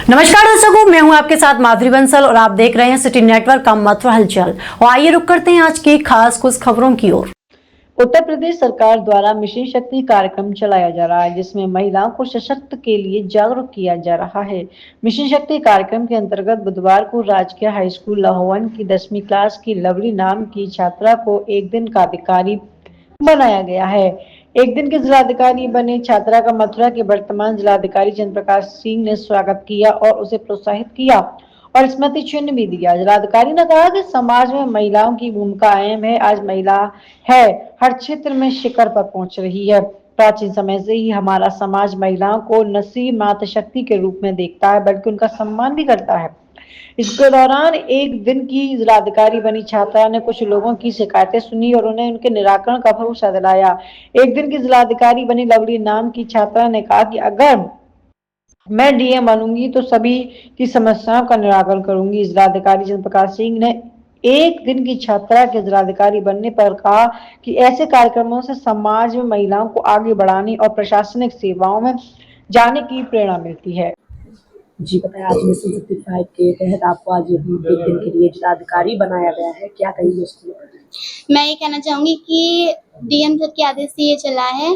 नमस्कार दर्शकों, मैं हूं आपके साथ माधुरी बंसल और आप देख रहे हैं सिटी नेटवर्क का मथुरा हलचल। और आइए रुक करते हैं आज की खास कुछ खबरों की ओर। उत्तर प्रदेश सरकार द्वारा मिशन शक्ति कार्यक्रम चलाया जा रहा है, जिसमें महिलाओं को सशक्त के लिए जागरूक किया जा रहा है। मिशन शक्ति कार्यक्रम के अंतर्गत बुधवार को राजकीय हाई स्कूल लाहौवन की 10वीं क्लास की लवली नाम की छात्रा को एक दिन का अधिकारी बनाया गया है। एक दिन के जिलाधिकारी बने छात्रा का मथुरा के वर्तमान जिलाधिकारी चंद्र प्रकाश सिंह ने स्वागत किया और उसे प्रोत्साहित किया और स्मृति चिन्ह भी दिया। जिलाधिकारी ने कहा कि समाज में महिलाओं की भूमिका अहम है। आज महिला है हर क्षेत्र में शिखर पर पहुंच रही है। प्राचीन समय से ही हमारा समाज महिलाओं को न सिर्फ मातृशक्ति के रूप में देखता है, बल्कि उनका सम्मान भी करता है। इसके दौरान एक दिन की जिलाधिकारी बनी छात्रा ने कुछ लोगों की शिकायतें सुनी और उन्हें उनके निराकरण का भरोसा दिलाया। एक दिन की जिलाधिकारी बनी लवली नाम की छात्रा ने कहा कि अगर मैं डीएम बनूंगी तो सभी की समस्याओं का निराकरण करूंगी। जिलाधिकारी चंद्र प्रकाश सिंह ने एक दिन की छात्रा के जिलाधिकारी बनने पर कहा कि ऐसे कार्यक्रमों से समाज में महिलाओं को आगे बढ़ाने और प्रशासनिक सेवाओं में जाने की प्रेरणा मिलती है। जी बताया, आज मिशन 55 के तहत आपको आज एक दिन के लिए जिलाधिकारी बनाया गया है, क्या कहेंगे उसके लिए? मैं ये कहना चाहूंगी कि डीएम सर के आदेश से ये चला है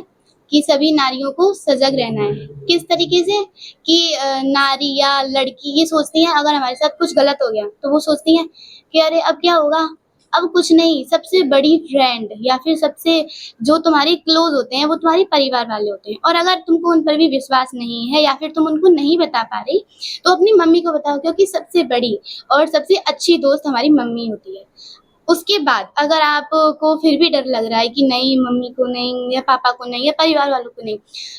कि सभी नारियों को सजग रहना है। किस तरीके से कि नारी या लड़की ये सोचती हैं अगर हमारे साथ कुछ गलत हो गया तो वो सोचती हैं कि अरे अब क्या होगा, अब कुछ नहीं। सबसे बड़ी फ्रेंड या फिर सबसे जो तुम्हारे क्लोज होते हैं वो तुम्हारे परिवार वाले होते हैं, और अगर तुमको उन पर भी विश्वास नहीं है या फिर तुम उनको नहीं बता पा रही तो अपनी मम्मी को बताओ, क्योंकि सबसे बड़ी और सबसे अच्छी दोस्त हमारी मम्मी होती है। उसके बाद अगर आपको फिर भी डर लग रहा है कि नहीं मम्मी को नहीं या पापा को नहीं या परिवार वालों को नहीं,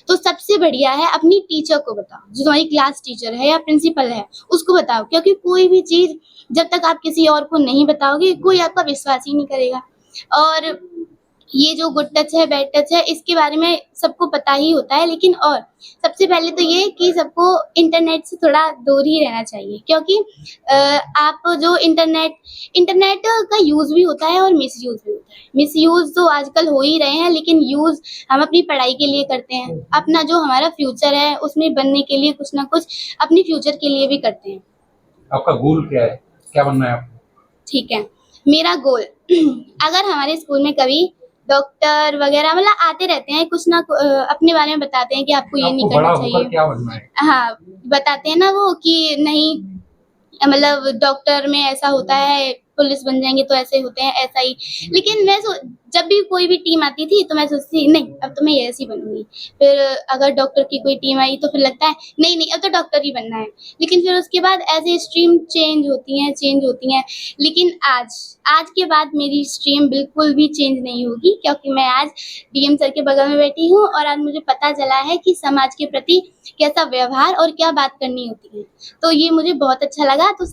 तो सबसे बढ़िया है अपनी टीचर को बताओ, जो तुम्हारी क्लास टीचर है या प्रिंसिपल है उसको बताओ, क्योंकि कोई भी चीज़ जब तक आप किसी और को नहीं बताओगे कोई आपका विश्वास ही नहीं करेगा। और ये जो गुड टच है बैड टच है इसके बारे में सबको पता ही होता है, लेकिन और सबसे पहले तो ये कि सबको इंटरनेट से थोड़ा दूर ही रहना चाहिए, क्योंकि आप जो इंटरनेट का यूज़ भी होता है और मिसयूज़ भी होता है। मिसयूज़ तो आजकल हो ही रहे हैं, लेकिन यूज़ हम अपनी पढ़ाई के लिए करते हैं, अपना जो हमारा फ्यूचर है उसमें बनने के लिए कुछ ना कुछ अपनी फ्यूचर के लिए भी करते हैं। आपका गोल क्या है, क्या बनना है आपको? ठीक है, मेरा गोल अगर हमारे स्कूल में कभी डॉक्टर वगैरह मतलब आते रहते हैं, कुछ ना अपने बारे में बताते हैं कि आपको ये नहीं करना चाहिए। क्या बनना है? हाँ, बताते हैं ना वो कि नहीं मतलब डॉक्टर में ऐसा होता है, पुलिस बन जाएंगे तो ऐसे होते हैं, ऐसा ही। लेकिन मैं जब भी कोई भी टीम आती थी तो मैं सोचती नहीं अब तो मैं ऐसी बनूंगी। फिर अगर डॉक्टर की कोई टीम आई तो फिर लगता है नहीं नहीं अब तो डॉक्टर ही बनना है। लेकिन फिर उसके बाद ऐसे स्ट्रीम चेंज होती हैं। लेकिन आज के बाद मेरी स्ट्रीम बिल्कुल भी चेंज नहीं होगी, क्योंकि मैं आज डीएम सर के बगल में बैठी हूँ और आज मुझे पता चला है कि समाज के प्रति कैसा व्यवहार और क्या बात करनी होती है। तो ये मुझे बहुत अच्छा लगा। तो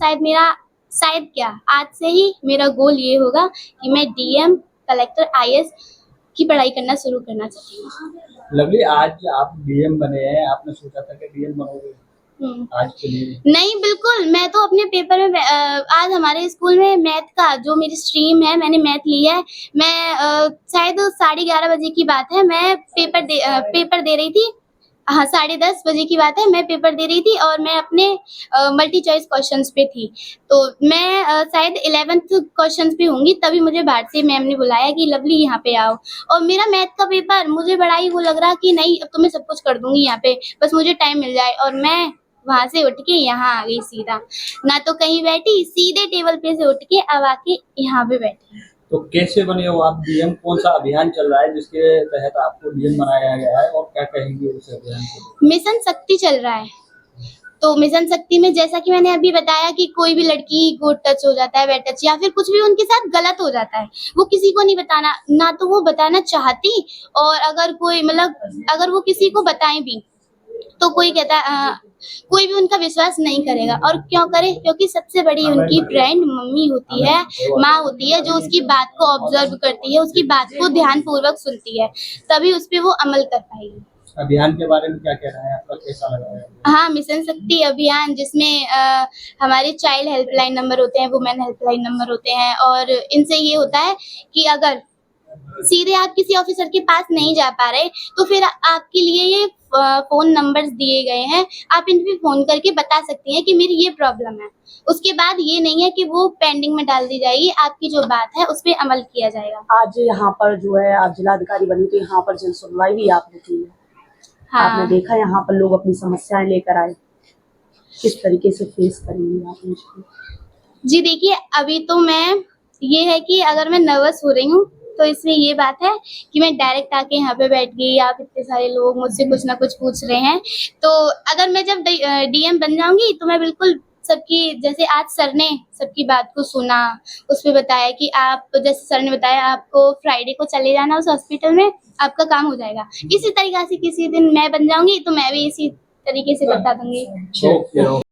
शायद क्या आज से ही मेरा गोल ये होगा कि मैं डीएम, कलेक्टर, आईएएस की पढ़ाई करना शुरू करना चाहती हूँ। लवली, आज आप डीएम बने हैं, आपने सोचा था कि डीएम बनोगे आज के लिए? नहीं, बिल्कुल। मैं तो अपने पेपर में आज हमारे स्कूल में मैथ का जो मेरी स्ट्रीम है, मैंने मैथ ली है। मैं शायद 11:30 बजे की बात है, मैं पेपर दे रही थी। हाँ, 10:30 बजे की बात है, मैं पेपर दे रही थी और मैं अपने मल्टी चॉइस क्वेश्चंस पे थी। तो मैं शायद 11th क्वेश्चंस पे होंगी, तभी मुझे बाहर से मैम ने बुलाया कि लवली यहाँ पे आओ। और मेरा मैथ का पेपर मुझे बड़ा ही वो लग रहा कि नहीं अब तो मैं सब कुछ कर दूंगी यहाँ पे, बस मुझे टाइम मिल जाए। और मैं वहां से उठ के यहाँ आ गई सीधा, ना तो कहीं बैठी, सीधे टेबल पे से उठ के अब आके यहाँ पे बैठी। तो कैसे बने हो आप डीएम? कौन सा अभियान चल रहा है जिसके तहत आपको डीएम बनाया गया है, और क्या कहेंगे उस अभियान को? मिशन शक्ति चल रहा है। तो मिशन शक्ति में जैसा कि मैंने अभी बताया कि कोई भी लड़की गुड टच हो जाता है, बैड टच या फिर कुछ भी उनके साथ गलत हो जाता है, वो किसी को नहीं बताना, ना तो वो बताना चाहती, और अगर कोई मतलब अगर वो किसी को बताएं भी तो कोई कहता कोई भी उनका विश्वास नहीं करेगा। और क्यों करे? क्योंकि सबसे बड़ी उनकी फ्रेंड मम्मी होती है, माँ होती है, जो उसकी बात को ऑब्जर्व करती है, उसकी बात को ध्यान पूर्वक सुनती है, तभी उस पर वो अमल कर पाएगी। अभियान के बारे में क्या कहना है आपका, कैसा लगा है? हाँ, मिशन शक्ति अभियान जिसमें हमारे चाइल्ड हेल्पलाइन नंबर होते हैं, वुमेन हेल्पलाइन नंबर होते हैं, और इनसे ये होता है कि अगर सीधे आप किसी ऑफिसर के पास नहीं जा पा रहे तो फिर आपके लिए ये फ़ोन नंबर्स दिए गए हैं, आप इन पे फ़ोन करके बता सकती हैं कि मेरी ये प्रॉब्लम है। उसके बाद ये नहीं है कि वो पेंडिंग में डाल दी जाएगी, आपकी जो बात है उस पे अमल किया जाएगा। आज यहाँ पर जो है आप जिलाधिकारी बनी तो यहाँ पर जन सुनवाई भी आपने की है। आपने हाँ। देखा यहाँ पर लोग अपनी समस्याएं लेकर आए, किस तरीके से फेस करेंगे आप इसको? जी देखिए, अभी तो मैं ये है कि अगर मैं नर्वस हो रही हूँ, तो इसमें ये बात है कि मैं डायरेक्ट आके यहाँ पे बैठ गई, आप इतने सारे लोग मुझसे कुछ ना कुछ पूछ रहे हैं। तो अगर मैं जब डीएम बन जाऊँगी तो मैं बिल्कुल सबकी, जैसे आज सर ने सबकी बात को सुना, उस पे बताया कि आप, जैसे सर ने बताया आपको फ्राइडे को चले जाना उस हॉस्पिटल में, आपका काम हो जाएगा। इसी तरीक़े से किसी दिन मैं बन जाऊँगी तो मैं भी इसी तरीके से बता दूँगी। ओके।